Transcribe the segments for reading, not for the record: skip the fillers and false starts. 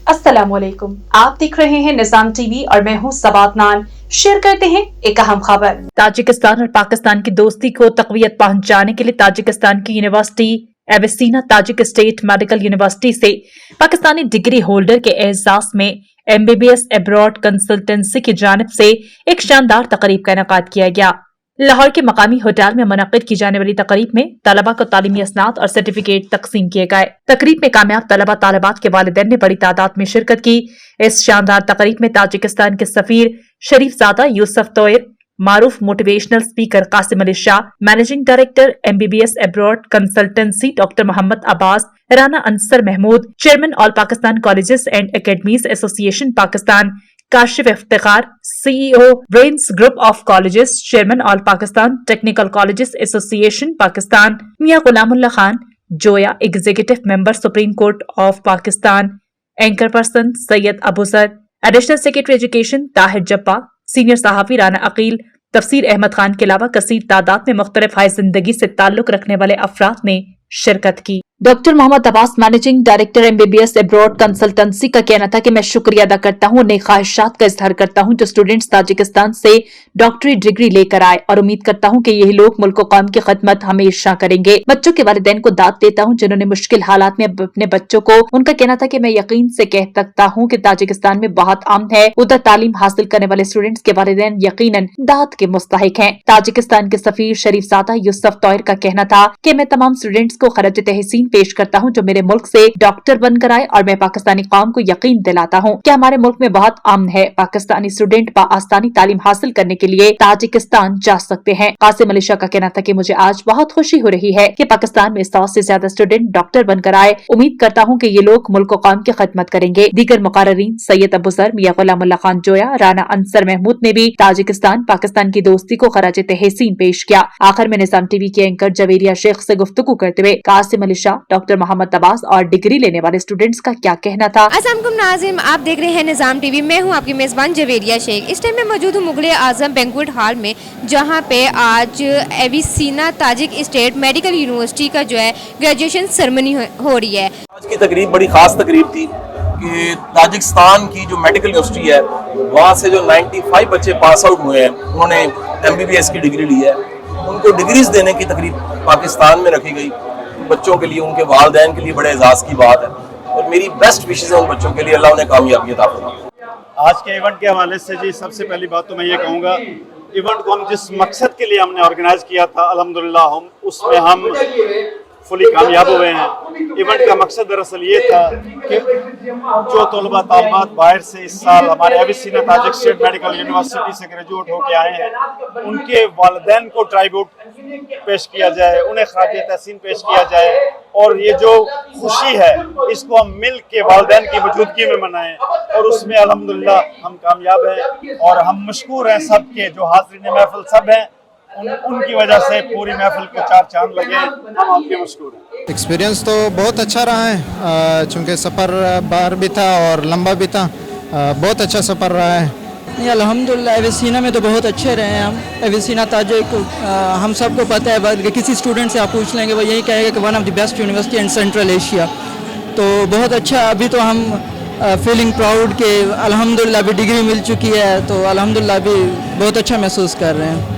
अस्सलामुअलैकुम, आप देख रहे हैं निजाम टीवी और मैं हूं सबात नान। शेयर करते हैं एक अहम खबर। ताजिकिस्तान और पाकिस्तान की दोस्ती को तकवीयत पहुंचाने के लिए ताजिकिस्तान की university Avicenna Tajik state medical university से पाकिस्तानी डिग्री होल्डर के एजाज में एमबीबीएस एब्रॉड कंसल्टेंसी की जानिब से एक शानदार तकरीब का इनेकाद किया गया। लाहौर के मकामी होटल में मुनक्किद की जाने वाली तकरीब में तलबा को तालीमी असनाद और सर्टिफिकेट तकसीम किए गए। तकरीब में कामयाब तलबा तालिबात के वालिदैन ने बड़ी तादाद में शिरकत की। इस शानदार तकरीब में ताजिकिस्तान के सफीर शरीफजादा यूसुफ तोयर, मारूफ motivational speaker Qasim Ali Shah, managing director MBBS abroad consultancy doctor Mohammad Abbas, Rana Ansar Mahmood, chairman all Pakistan colleges and academies association Pakistan, Kashif Iftikhar, CEO brains group of colleges, chairman all Pakistan technical colleges association Pakistan, Mian Ghulamullah Khan Joya, executive member supreme court of Pakistan, anchor person Syed Abuzar, additional secretary education Tahir Jabba, senior सहाफी राना अकील, तफसीर अहमद खान के अलावा कसीर तादाद में मुख्तलिफ high जिंदगी से ताल्लुक रखने वाले अफराद ने शिरकत की। Doctor Mohammad Abbas, managing director MBBS abroad consultancy का कहना था कि मैं शुक्रिया अदा करता हूँ, नई ख्वाहिशात का इजहार करता हूँ जो स्टूडेंट्स ताजिकिस्तान से डॉक्टरी डिग्री लेकर आए और उम्मीद करता हूँ कि यही लोग मुल्क कौम की खिदमत हमेशा करेंगे। बच्चों के वालिदैन को दाद देता हूँ जिन्होंने मुश्किल हालात में अपने बच्चों को, उनका कहना था कि मैं यकीन से कह सकता हूँ कि ताजिकिस्तान में बहुत अमन है, उधर तालीम हासिल करने वाले स्टूडेंट्स के वालिदैन यकीनन दाद के मुस्तहिक हैं। ताजिकिस्तान के सफीर शरीफजादा यूसुफ तोयर का कहना था कि मैं तमाम स्टूडेंट्स को खराज तहसीन पेश करता हूँ जो मेरे मुल्क से डॉक्टर बनकर आए और मैं पाकिस्तानी कौम को यकीन दिलाता हूँ कि हमारे मुल्क में बहुत अमन है। पाकिस्तानी स्टूडेंट बाआसानी तालीम हासिल करने के लिए ताजिकिस्तान जा सकते हैं। कासिम अली शाह का कहना था कि मुझे आज बहुत खुशी हो रही है कि पाकिस्तान में 100 से ज्यादा स्टूडेंट डॉक्टर बनकर आए। उम्मीद करता हूँ कि ये लोग मुल्क कौम की खिदमत करेंगे। दीगर मुकर्ररीन सैयद अबूसर, मियां गुलामुल्लाह खान जोया, राना अंसर महमूद ने भी ताजिकिस्तान पाकिस्तान की दोस्ती को खराज तहसीन पेश किया। आखिर में निजाम टीवी के एंकर जवेरिया शेख से गुफ्तगू करते हुए कासिम अली शाह, डॉक्टर मोहम्मद अब्बास और डिग्री लेने वाले स्टूडेंट्स का क्या कहना था। अस्सलाम नाज़िम, आप देख रहे हैं निजाम टीवी। मैं हूं आपकी मेज़बान जवेरिया शेख। इस टाइम मैं मौजूद हूं मुगल आजम बैंक्वेट हॉल में, जहां पे आज एविसीना ताजिक स्टेट मेडिकल यूनिवर्सिटी का जो है ग्रेजुएशन सेरेमनी हो रही है। आज की तकरीब बड़ी ख़ास तकरीब थी कि ताजिकिस्तान की जो मेडिकल यूनिवर्सिटी है वहाँ से जो 95 बच्चे पास आउट हुए हैं, उन्होंने एमबीबीएस की डिग्री ली है, उनको डिग्रीज देने की तकरीब पाकिस्तान में रखी गई। बच्चों के लिए, उनके वालिदैन के लिए बड़े एजाज़ की बात है और मेरी बेस्ट विशेज़ है उन बच्चों के लिए, अल्लाह उन्हें कामयाबी अता फरमाए। आज के इवेंट के हवाले से जी सबसे पहली बात तो मैं ये कहूँगा, इवेंट को हम जिस मकसद के लिए हमने ऑर्गेनाइज किया था अल्हम्दुलिल्लाह हम उसमें हम फुली कामयाब हुए हैं। इवेंट का मकसद दरअसल ये था कि जो तलबा तालिबात बाहर से इस साल हमारे एविसीना ताजिक स्टेट मेडिकल यूनिवर्सिटी से ग्रेजुएट होकर आए हैं, उनके वालिदैन को ट्राइब्यूट पेश किया जाए, उन्हें खराज तहसीन पेश किया जाए और ये जो खुशी है इसको हम मिल के वालिदैन की मौजूदगी में मनाएं और उसमें अल्हम्दुलिल्लाह हम कामयाब हैं और हम मशकूर हैं सबके जो हाज़रीन महफिल सब हैं, उनकी वजह से पूरी महफिल को चार चांद लगे। हम आपके मशकूर हैं। एक्सपीरियंस तो बहुत अच्छा रहा है, चूँकि सफ़र बार भी था और लंबा भी था, बहुत अच्छा सफ़र रहा है। नहीं अल्हम्दुलिल्लाह एविसीना में तो बहुत अच्छे रहे हैं हम। एविसीना ताजिक हम सबको पता है, किसी स्टूडेंट से आप पूछ लेंगे वो यही कहेगा कि one of the best university in central Asia. तो बहुत अच्छा, अभी तो हम फीलिंग प्राउड कि अल्हम्दुलिल्लाह अभी डिग्री मिल चुकी है, तो अल्हम्दुलिल्लाह अभी बहुत अच्छा महसूस कर रहे हैं।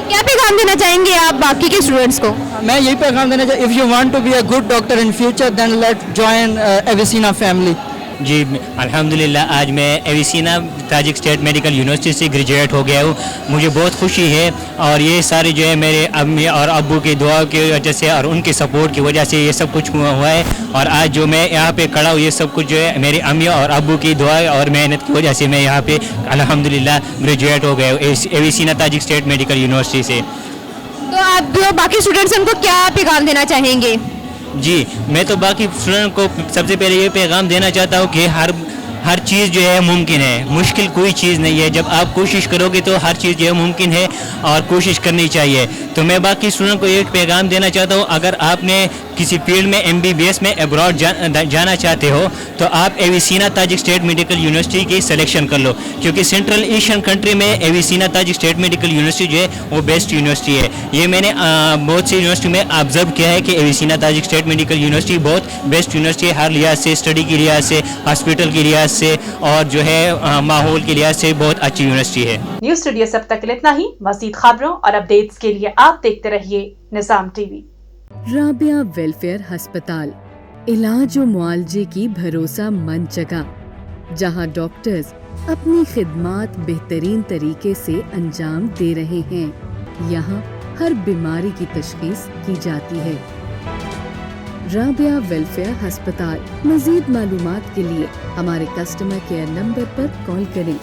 क्या पैगाम देना चाहेंगे आप बाकी के स्टूडेंट्स को? मैं यही पैगाम देना चाहिए, if you want to be a good doctor in future then let join Avicenna family. जी अल्हम्दुलिल्लाह आज मैं Avicenna Tajik state medical university से ग्रेजुएट हो गया हूँ। मुझे बहुत खुशी है और ये सारे जो है मेरे अम्मी और अब्बू की दुआ की वजह से और उनके सपोर्ट की वजह से ये सब कुछ हुआ है और आज जो मैं यहाँ पे खड़ा हूँ ये सब कुछ जो है मेरी अम्मी और अब्बू की दुआ और मेहनत की वजह से मैं यहाँ पे अल्हम्दुलिल्लाह ग्रेजुएट हो गया हूँ एविसीना ताजिक स्टेट मेडिकल यूनिवर्सिटी से। तो आप जो बाकी स्टूडेंट्स हैं उनको क्या पैगाम देना चाहेंगे? जी मैं तो बाकी स्टूडेंट को सबसे पहले ये पैगाम देना चाहता हूँ कि हर चीज़ जो है मुमकिन है, मुश्किल कोई चीज़ नहीं है। जब आप कोशिश करोगे तो हर चीज़ जो है मुमकिन है और कोशिश करनी चाहिए। तो मैं बाकी स्टूडेंट को एक पैगाम देना चाहता हूँ, अगर आपने किसी फील्ड में MBBS में अब्रॉड जाना चाहते हो तो आप एविसीना ताजिक स्टेट मेडिकल यूनिवर्सिटी की सिलेक्शन कर लो, क्योंकि सेंट्रल एशियन कंट्री में एविसीना ताजिक स्टेट मेडिकल यूनिवर्सिटी जो है वो बेस्ट यूनिवर्सिटी है। ये मैंने बहुत सी यूनिवर्सिटी में ऑब्जर्व किया है कि एविसीना ताजिक स्टेट मेडिकल यूनिवर्सिटी बहुत बेस्ट यूनिवर्सिटी है, हर लिहाज से, स्टडी की लिहाज से, हॉस्पिटल की लिहाज से और जो है माहौल के लिहाज से बहुत अच्छी यूनिवर्सिटी है। न्यूज स्टूडियो से अब तक इतना ही। मजीद खबरों और अपडेट्स के लिए आप देखते रहिए निजाम टीवी। राबिया वेलफेयर अस्पताल, इलाज और मुआलजे की भरोसा मंद जगह, जहां डॉक्टर्स अपनी खिदमात बेहतरीन तरीके से अंजाम दे रहे हैं। यहाँ हर बीमारी की तशखीस की जाती है। राबिया वेलफेयर अस्पताल। मजीद मालूमात के लिए हमारे कस्टमर केयर नंबर पर कॉल करें